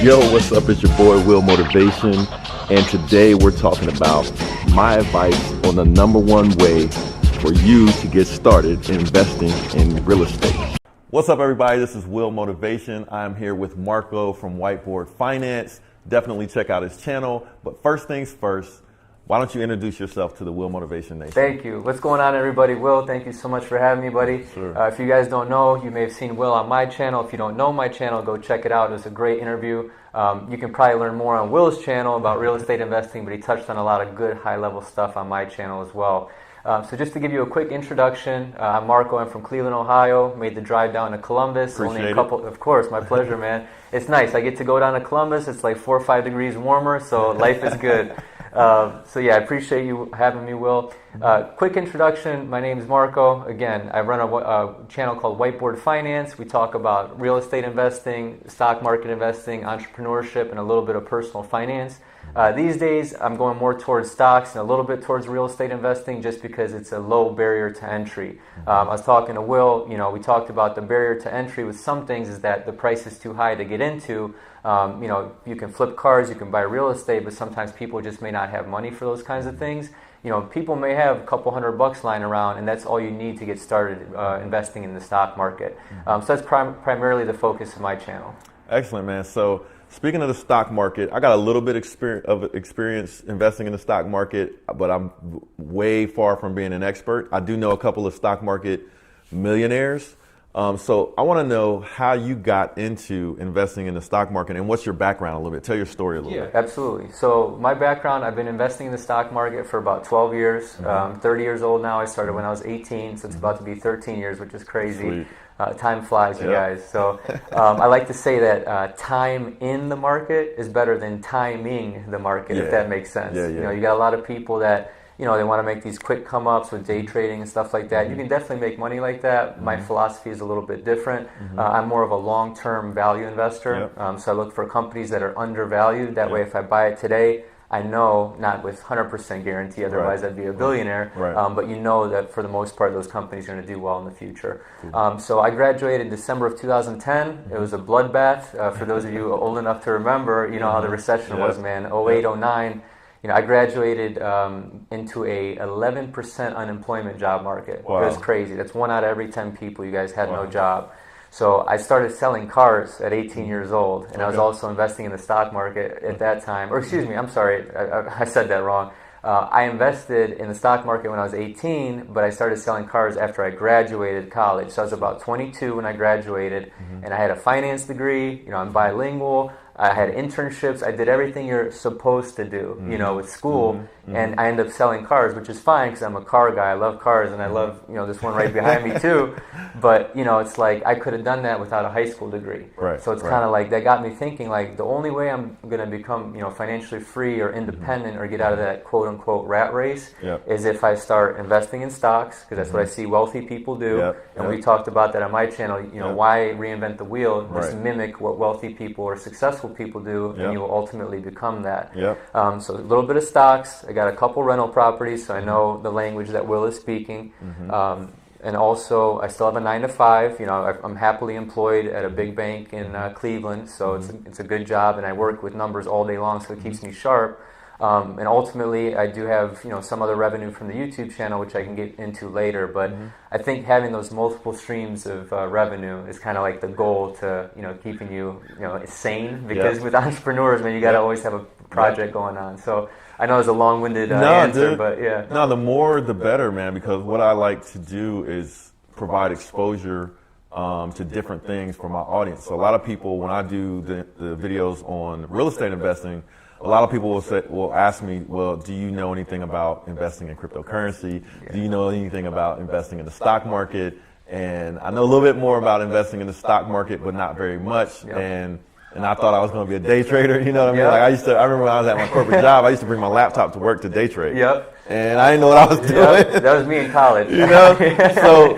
Yo, what's up? It's your boy Will Motivation, and today we're talking about my advice on the number one way for you to get started investing in real estate. What's up, everybody? This is Will Motivation. I'm here with Marco from Whiteboard Finance. Definitely check out his channel. But first things first, why don't you introduce yourself to the Will Motivation Nation? Thank you. What's going on, everybody? Will, thank you so much for having me, buddy. Sure. If you guys don't know, you may have seen Will on my channel. If you don't know my channel, go check it out. It was a great interview. You can probably learn more on Will's channel about real estate investing, but he touched on a lot of good high-level stuff on my channel as well. So just to give you a quick introduction, I'm Marco. I'm from Cleveland, Ohio. Made the drive down to Columbus. Appreciate it. Of course, my pleasure, man. It's nice. I get to go down to Columbus. It's like 4 or 5 degrees warmer, so life is good. So yeah, I appreciate you having me, Will. Quick introduction, my name is Marco. Again, I run a channel called Whiteboard Finance. We talk about real estate investing, stock market investing, entrepreneurship, and a little bit of personal finance. These days, I'm going more towards stocks and a little bit towards real estate investing just because it's a low barrier to entry. I was talking to Will, we talked about the barrier to entry with some things is that the price is too high to get into. You can flip cars, you can buy real estate, but sometimes people just may not have money for those kinds of things. People may have a couple $100 lying around, and that's all you need to get started investing in the stock market. So that's primarily the focus of my channel. Excellent, man. So speaking of the stock market, I got a little bit of experience investing in the stock market, but I'm way far from being an expert. I do know a couple of stock market millionaires. So I want to know how you got into investing in the stock market and what's your background a little bit. Tell your story a little bit. Yeah, absolutely. So my background, I've been investing in the stock market for about 12 years. I'm 30 years old now. I started when I was 18, so it's about to be 13 years, which is crazy. Time flies, you guys. So I like to say that time in the market is better than timing the market, if that makes sense. You got a lot of people that they want to make these quick come-ups with day trading and stuff like that. You can definitely make money like that. My philosophy is a little bit different. I'm more of a long-term value investor. So I look for companies that are undervalued. That way, if I buy it today, I know, not with 100% guarantee, otherwise I'd be a billionaire, but you know that for the most part those companies are going to do well in the future. So I graduated December of 2010. It was a bloodbath. For those of you old enough to remember, you know how the recession was, man, 08, 09. I graduated into a 11% unemployment job market. Wow. It was crazy. That's 1 out of every 10 people. You guys had no job. So I started selling cars at 18 years old, and I was also investing in the stock market at that time. Or excuse me, I'm sorry, I said that wrong. I invested in the stock market when I was 18, but I started selling cars after I graduated college. So I was about 22 when I graduated, and I had a finance degree. I'm bilingual. I had internships. I did everything you're supposed to do, with school. And I ended up selling cars, which is fine because I'm a car guy. I love cars, and I love, this one right behind me too. But, it's like I could have done that without a high school degree. So it's kind of like that got me thinking, like, the only way I'm going to become, financially free or independent or get out of that quote-unquote rat race is if I start investing in stocks, because that's what I see wealthy people do. And we talked about that on my channel. Why reinvent the wheel? Just mimic what wealthy people or successful people do, and you will ultimately become that. So a little bit of stocks. I got a couple rental properties, so I know the language that Will is speaking. And also, I still have a 9 to 5. I'm happily employed at a big bank in Cleveland, so it's a good job, and I work with numbers all day long, so it keeps me sharp. And ultimately, I do have some other revenue from the YouTube channel, which I can get into later. But I think having those multiple streams of revenue is kind of like the goal to keeping you sane. Because with entrepreneurs, man, you got to always have a project going on. So I know it's a long-winded answer, dude. But yeah. No, the more the better, man. Because what I like to do is provide exposure to different things for my audience. So a lot of people, when I do the videos on real estate investing, a lot of people will ask me, well, do you know anything about investing in cryptocurrency? Do you know anything about investing in the stock market? And I know a little bit more about investing in the stock market, but not very much. And I thought I was going to be a day trader. You know what I mean? Like I remember when I was at my corporate job, I used to bring my laptop to work to day trade. And I didn't know what I was doing. That was me in college.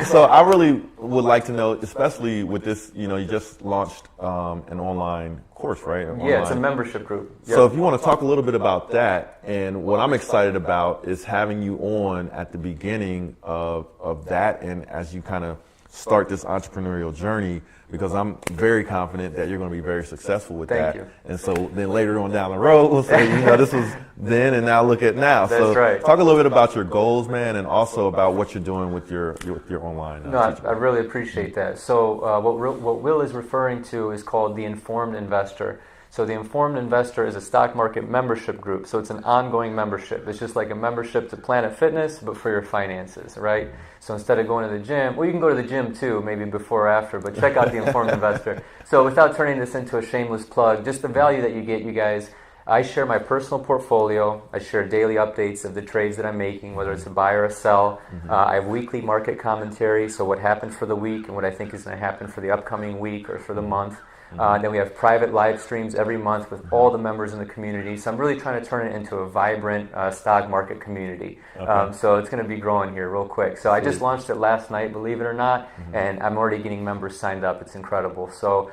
So I really would like to know, especially with this, you just launched an online course, right? Yeah, it's a membership group. Yep. So if you want to talk a little bit about that, and what I'm excited about is having you on at the beginning of that, and as you kind of start this entrepreneurial journey, because I'm very confident that you're going to be very successful with that. Thank you. And so then later on down the road, we'll say, this was then and now look at now. That's right. Talk a little bit about your goals, man, and also about what you're doing with your online. No, I really appreciate that. So what Will is referring to is called the Informed Investor. So the Informed Investor is a stock market membership group. So it's an ongoing membership. It's just like a membership to Planet Fitness, but for your finances, right? So instead of going to the gym, well, you can go to the gym too, maybe before or after, but check out the Informed Investor. So without turning this into a shameless plug, just the value that you get, you guys, I share my personal portfolio. I share daily updates of the trades that I'm making, whether it's a buy or a sell. I have weekly market commentary, so what happened for the week and what I think is going to happen for the upcoming week or for the month. Then we have private live streams every month with all the members in the community. So I'm really trying to turn it into a vibrant stock market community. Okay. So it's going to be growing here real quick. So I just launched it last night, believe it or not, and I'm already getting members signed up. It's incredible. So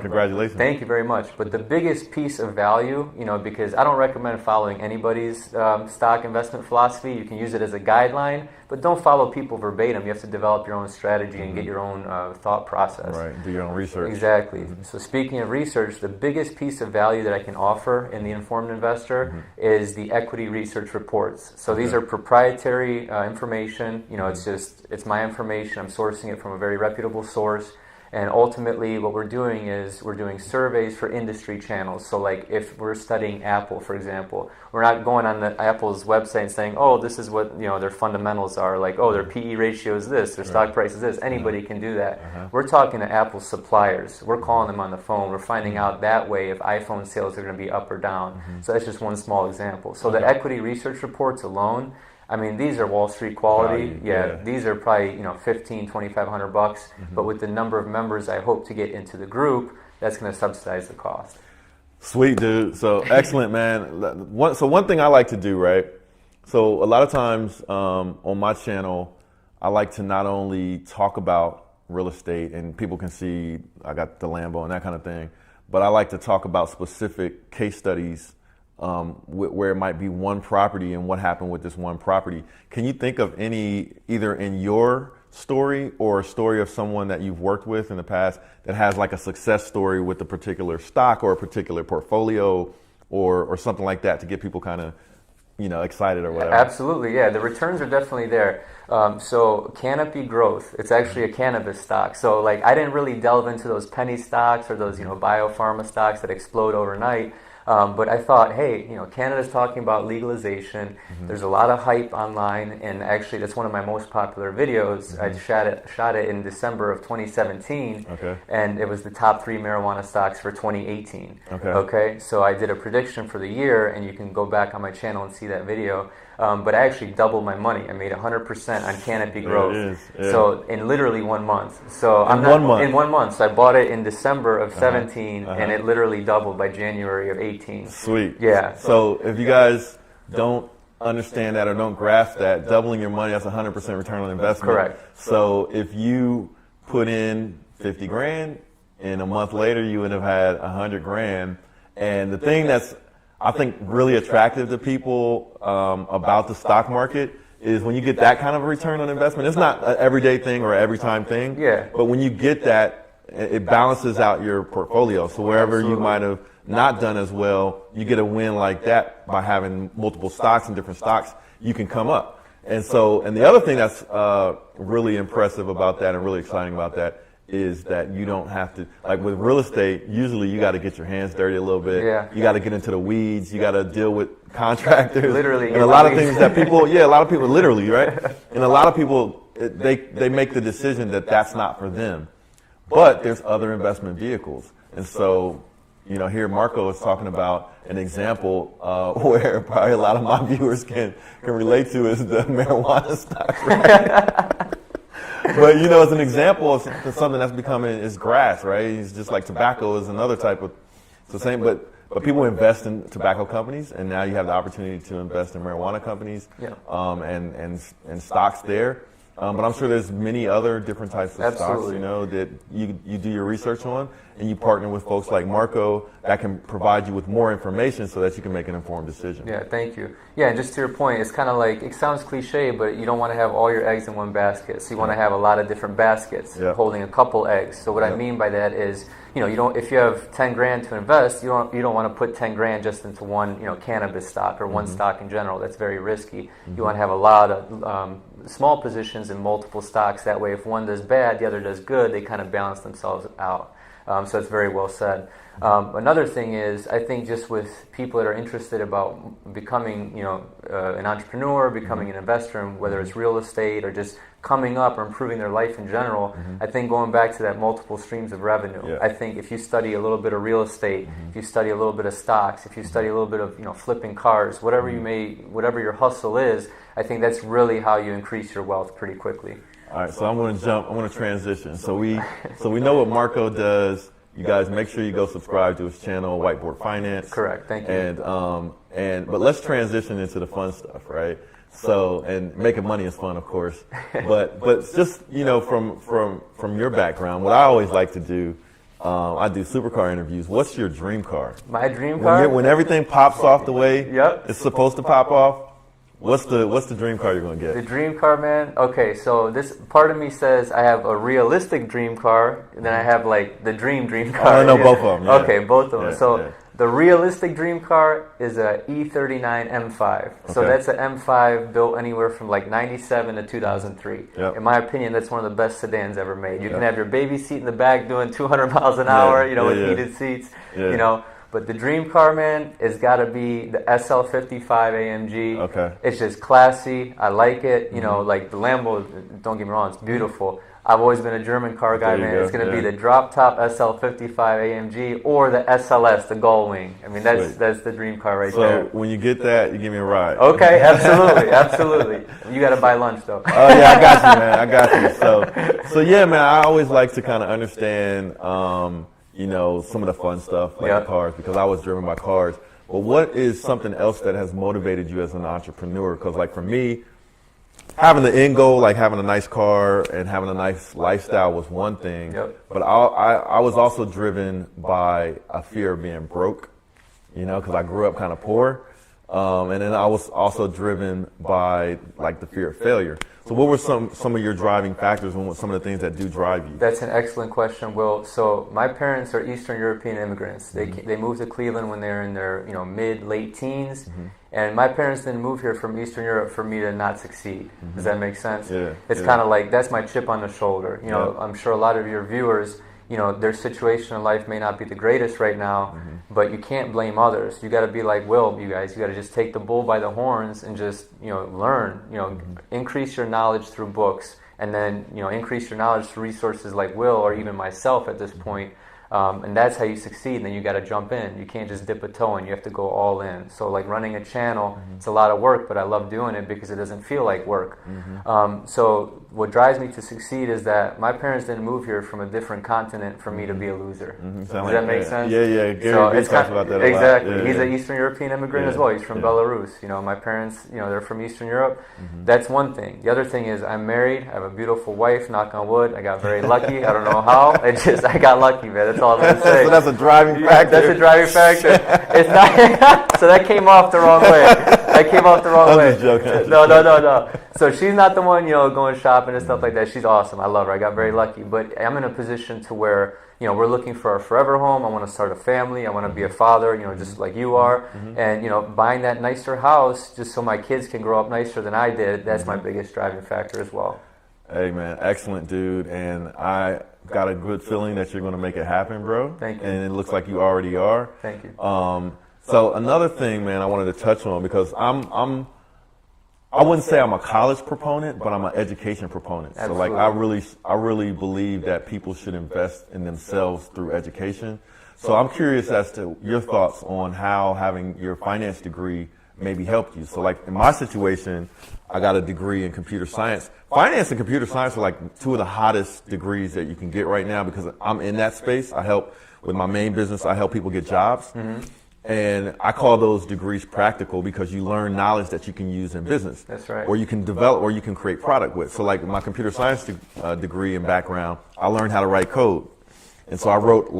congratulations. Thank you very much. But the biggest piece of value, because I don't recommend following anybody's stock investment philosophy. You can use it as a guideline, but don't follow people verbatim. You have to develop your own strategy and get your own thought process. Right, do your own research. Exactly. So speaking of research, the biggest piece of value that I can offer in the Informed Investor is the equity research reports. So these are proprietary information. It's my information. I'm sourcing it from a very reputable source. And ultimately, what we're doing is we're doing surveys for industry channels. So like if we're studying Apple, for example, we're not going on the Apple's website and saying, oh, this is what their fundamentals are. Like, oh, their PE ratio is this, their stock price is this. Anybody can do that. We're talking to Apple suppliers. We're calling them on the phone. We're finding out that way if iPhone sales are going to be up or down. So that's just one small example. So the equity research reports alone, these are Wall Street quality. These are probably $1,500-$2,500. But with the number of members I hope to get into the group, that's going to subsidize the cost. Sweet, dude. So excellent, man. One thing I like to do, right? So a lot of times on my channel, I like to not only talk about real estate, and people can see I got the Lambo and that kind of thing, but I like to talk about specific case studies where it might be one property and what happened with this one property. Can you think of any, either in your story or a story of someone that you've worked with in the past that has like a success story with a particular stock or a particular portfolio or something like that to get people kind of excited or whatever? Absolutely, yeah. The returns are definitely there. So Canopy Growth, it's actually a cannabis stock. So like I didn't really delve into those penny stocks or those biopharma stocks that explode overnight. But I thought, hey, Canada's talking about legalization. There's a lot of hype online, and actually that's one of my most popular videos. I shot it in December of 2017, and it was the top 3 marijuana stocks for 2018. Okay, so I did a prediction for the year, and you can go back on my channel and see that video. But I actually doubled my money. I made 100% on Canopy Growth. So in literally 1 month. So in 1 month. So I bought it in December of 17, and it literally doubled by January of 18. Sweet. Yeah. So if you guys don't understand that or don't grasp that, doubling your money, that's 100% return on investment. Correct. So if you put in 50 grand, and a month later you would have had 100 grand. And the thing that's I think really attractive to people about the stock market is when you get that kind of a return on investment. It's not an everyday thing or an every time thing. But when you get that, it balances out your portfolio. So wherever you might have not done as well, you get a win like that by having multiple stocks and different stocks, you can come up. And the other thing that's really impressive about that and really exciting about that is that you don't have to, like with real estate, usually you got to get your hands dirty a little bit. You got to get into the weeds. You got to deal with contractors. Literally. And a lot of things that people, a lot of people literally, right? And a lot of people, they make the decision that that's not for them. But there's other investment vehicles. And so, here Marco is talking about an example where probably a lot of my viewers can relate to is the marijuana stock, right? But as an example of something that's becoming is grass, right? It's just like tobacco is another type of, it's the same, but people invest in tobacco companies, and now you have the opportunity to invest in marijuana companies, and stocks there. But I'm sure there's many other different types of Absolutely. stocks, you know, that you do your research on, and you partner with folks like Marco that can provide you with more information so that you can make an informed decision. Yeah, thank you. Yeah, and just to your point, it's kind of like, it sounds cliche, but you don't want to have all your eggs in one basket. So you want to have a lot of different baskets holding a couple eggs. So what I mean by that is, you know, you don't, if you have 10 grand to invest, you don't want to put 10 grand just into one, you know, cannabis stock or one stock in general. That's very risky. You want to have a lot of small positions in multiple stocks. That way, if one does bad, the other does good. They kind of balance themselves out. So it's very well said. Another thing is, I think just with people that are interested about becoming, you know, an entrepreneur, becoming an investor, and whether it's real estate or just coming up or improving their life in general, I think going back to that multiple streams of revenue, I think if you study a little bit of real estate, if you study a little bit of stocks, if you study a little bit of, you know, flipping cars, whatever whatever your hustle is, I think that's really how you increase your wealth pretty quickly. All right, so I'm going to transition. So we know what Marco does. You guys make sure you go subscribe to his channel, Whiteboard Finance. Correct. Thank you. But let's transition into the fun stuff, right? So, and making money is fun, of course. But just, you know, from your background, what I always like to do, I do supercar interviews. What's your dream car? My dream car? When everything pops off the way Yep. it's supposed to pop off, what's the dream car you're going to get? The dream car, man? Okay, so this part of me says I have a realistic dream car, and then I have like the dream car. I know both of them. Yeah. Okay, both of them. Yeah, So yeah. the realistic dream car is a E39 M5. So Okay. that's an M5 built anywhere from like 97 to 2003. Yep. In my opinion, that's one of the best sedans ever made. You can have your baby seat in the back doing 200 miles an hour, you know, with heated seats, you know. But the dream car, man, has got to be the SL55 AMG. Okay. It's just classy. I like it. You know, like the Lambo, don't get me wrong, it's beautiful. I've always been a German car guy, man. It's going to be the drop top SL55 AMG or the SLS, the Gullwing. I mean, that's the dream car right there. So when you get that, you give me a ride. Okay, absolutely, absolutely. You got to buy lunch though. Oh yeah, I got you, man. I got you. So yeah, man. I always like to kind of understand, you know, some of the fun stuff like the cars, because I was driven by cars. But what is something else that has motivated you as an entrepreneur? Because like for me, having the end goal, like having a nice car and having a nice lifestyle was one thing. But I was also driven by a fear of being broke, you know, because I grew up kind of poor. And then I was also driven by like the fear of failure. So what were some of your driving factors and what some of the things that do drive you? That's an excellent question, Will. So my parents are Eastern European immigrants. They moved to Cleveland when they were in their late teens. And my parents didn't move here from Eastern Europe for me to not succeed. Does that make sense? Yeah. It's kind of like, that's my chip on the shoulder. You know, I'm sure a lot of your viewers, you know, their situation in life may not be the greatest right now, but you can't blame others. You got to be like Will, you guys. You got to just take the bull by the horns and just, you know, learn. You know, increase your knowledge through books, and then, you know, increase your knowledge through resources like Will or even myself at this point. And that's how you succeed. And then you got to jump in. You can't just dip a toe in. You have to go all in. So like running a channel, it's a lot of work, but I love doing it because it doesn't feel like work. So what drives me to succeed is that my parents didn't move here from a different continent for me to be a loser. Does that make sense? Yeah, yeah. Gary talks about that a lot. Exactly. Yeah, He's an Eastern European immigrant as well. He's from Belarus. You know, my parents, you know, they're from Eastern Europe. That's one thing. The other thing is I'm married. I have a beautiful wife, knock on wood. I got very lucky. I don't know how. I got lucky, man. That's all I'm going to say. So that's a driving factor. That's a driving factor. It's not. So that came off the wrong way. I'm just joking. No. So she's not the one, you know, going shopping and stuff like that. She's awesome. I love her. I got very lucky. But I'm in a position to where, you know, we're looking for our forever home. I want to start a family. I want to be a father, you know, just like you are. And, you know, buying that nicer house just so my kids can grow up nicer than I did, that's my biggest driving factor as well. Hey, man, excellent, dude. And I got a good feeling that you're going to make it happen, bro. Thank you. And it looks like you already are. Thank you. So another thing, man, I wanted to touch on, because I wouldn't say I'm a college proponent, but I'm an education proponent. Absolutely. So like I really believe that people should invest in themselves through education. So I'm curious as to your thoughts on how having your finance degree maybe helped you. So like in my situation, I got a degree in computer science. Finance and computer science are like two of the hottest degrees that you can get right now, because I'm in that space. I help with my main business. I help people get jobs. And I call those degrees practical because you learn knowledge that you can use in business. That's right. Or you can develop, or you can create product with. So like my computer science degree and background, I learned how to write code. And so I wrote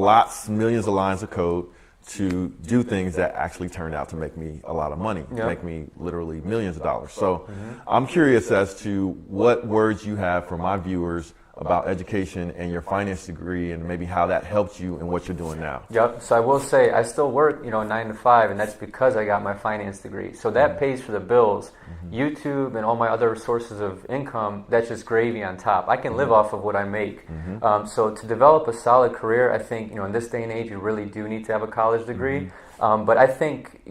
millions of lines of code to do things that actually turned out to make me a lot of money, make me literally millions of dollars. So I'm curious as to what words you have for my viewers about education and your finance degree, and maybe how that helped you in what you're doing now. Yep. So I will say I still work, 9 to 5, and that's because I got my finance degree. So that pays for the bills. YouTube and all my other sources of income, that's just gravy on top. I can live off of what I make. So to develop a solid career, I think, in this day and age, you really do need to have a college degree. But I think,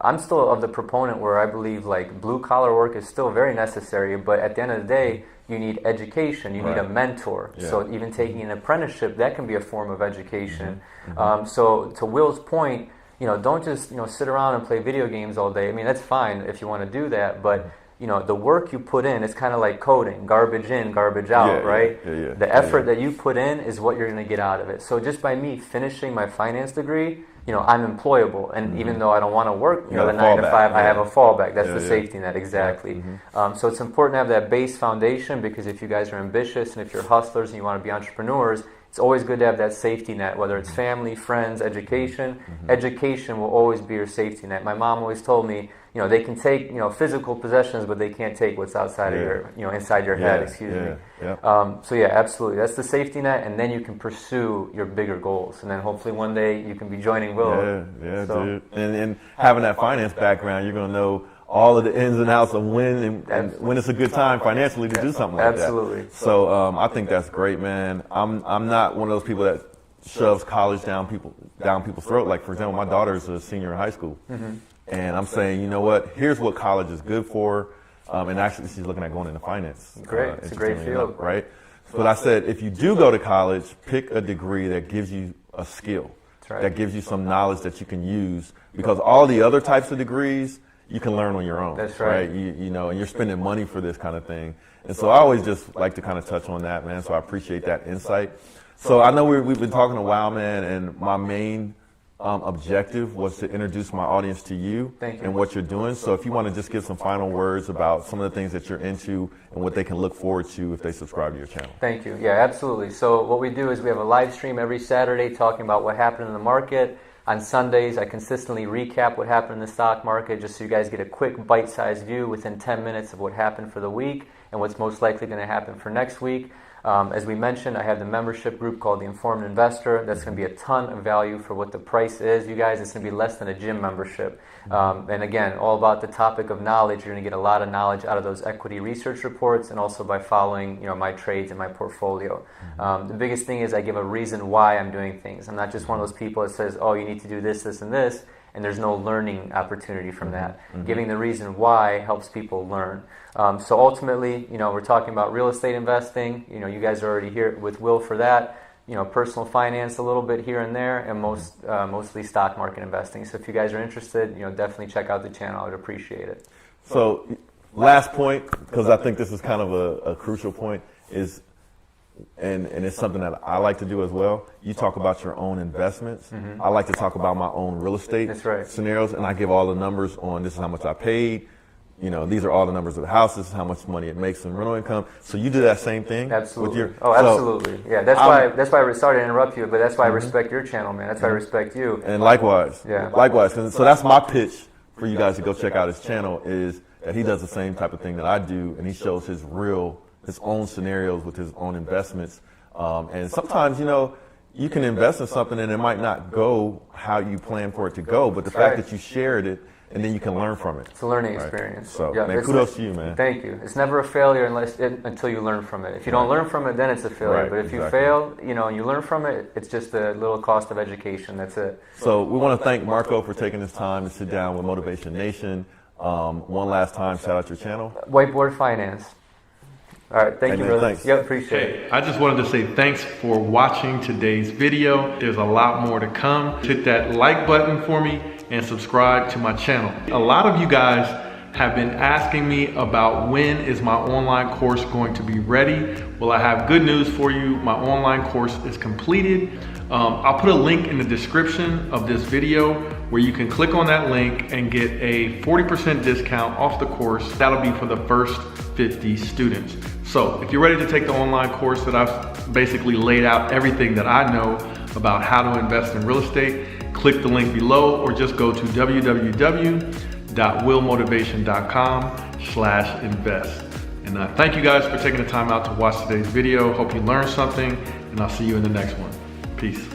I'm still of the proponent where I believe like blue collar work is still very necessary, but at the end of the day, you need education, you need a mentor. So even taking an apprenticeship, that can be a form of education. So to Will's point, don't just sit around and play video games all day. I mean, that's fine if you want to do that, but the work you put in, it's kind of like coding, garbage in, garbage out, right? The effort that you put in is what you're going to get out of it. So just by me finishing my finance degree, I'm employable, and even though I don't want to work, the 9 to 5, I have a fallback. That's the safety net, exactly. So it's important to have that base foundation, because if you guys are ambitious and if you're hustlers and you want to be entrepreneurs, it's always good to have that safety net, whether it's family, friends, education. Education will always be your safety net. My mom always told me, they can take, physical possessions, but they can't take what's outside of your, inside your head, excuse me. So yeah, absolutely. That's the safety net, and then you can pursue your bigger goals. And then hopefully one day you can be joining Will. Dude. And having that finance background, you're going to know all of the ins and outs of when and when it's a good time financially to do something like that. Absolutely. So I think that's great, man. I'm not one of those people that shoves college down people's throat. Like, for example, my daughter's a senior in high school. And I'm saying, you know what, here's what college is good for. And actually, she's looking at going into finance. Great. It's a great field. Right? But I said, if you do go to college, pick a degree that gives you a skill, that gives you some knowledge that you can use. Because all the other types of degrees, you can learn on your own. That's right. You know, and you're spending money for this kind of thing. And so I always just like to kind of touch on that, man. So I appreciate that insight. So I know we've been talking a while, man, and my main objective was to introduce my audience to you and what you're doing. So if you want to just give some final words about some of the things that you're into and what they can look forward to if they subscribe to your channel. Thank you. Yeah, absolutely. So what we do is we have a live stream every Saturday talking about what happened in the market. On Sundays, I consistently recap what happened in the stock market, just so you guys get a quick bite-sized view within 10 minutes of what happened for the week and what's most likely going to happen for next week. As we mentioned, I have the membership group called the Informed Investor. That's going to be a ton of value for what the price is. You guys, it's going to be less than a gym membership. And again, all about the topic of knowledge. You're going to get a lot of knowledge out of those equity research reports, and also by following, my trades and my portfolio. The biggest thing is I give a reason why I'm doing things. I'm not just one of those people that says, oh, you need to do this, this, and this, and there's no learning opportunity from that. Giving the reason why helps people learn. So ultimately, we're talking about real estate investing. You guys are already here with Will for that. Personal finance a little bit here and there, and mostly stock market investing. So if you guys are interested, definitely check out the channel. I would appreciate it. So last point, because I think this is kind of a crucial point, is, and it's something that I like to do as well. You talk about your own investments. I like to talk about my own real estate scenarios, and I give all the numbers on this is how much I paid. These are all the numbers of the house. This is how much money it makes in rental income. So you do that same thing? Absolutely. Absolutely. Yeah, that's why I started to interrupt you, but that's why I respect your channel, man. That's why I respect you. And likewise. Yeah. Likewise. So that's my pitch for you guys to go check out his channel, is that he does the same type of thing that I do, and he shows his own scenarios with his own investments. And sometimes, you can invest in something and it might not go how you plan for it to go, but the fact that you shared it, and then you can learn from it. It's a learning experience. So, man, kudos to you, man. Thank you. It's never a failure until you learn from it. If you don't learn from it, then it's a failure. But if you fail, and you learn from it, it's just a little cost of education. That's it. So we want to thank Marco for taking this time to sit down with Motivation Nation. One last time, shout out your channel. Whiteboard Finance. All right, thank you, brother. Thanks. Yep, appreciate it. I just wanted to say thanks for watching today's video. There's a lot more to come. Hit that like button for me and subscribe to my channel. A lot of you guys have been asking me about when is my online course going to be ready. Well, I have good news for you. My online course is completed. I'll put a link in the description of this video where you can click on that link and get a 40% discount off the course. That'll be for the first 50 students. So if you're ready to take the online course that I've basically laid out everything that I know about how to invest in real estate, click the link below or just go to www.willmotivation.com/invest. And thank you guys for taking the time out to watch today's video. Hope you learned something, and I'll see you in the next one. Peace.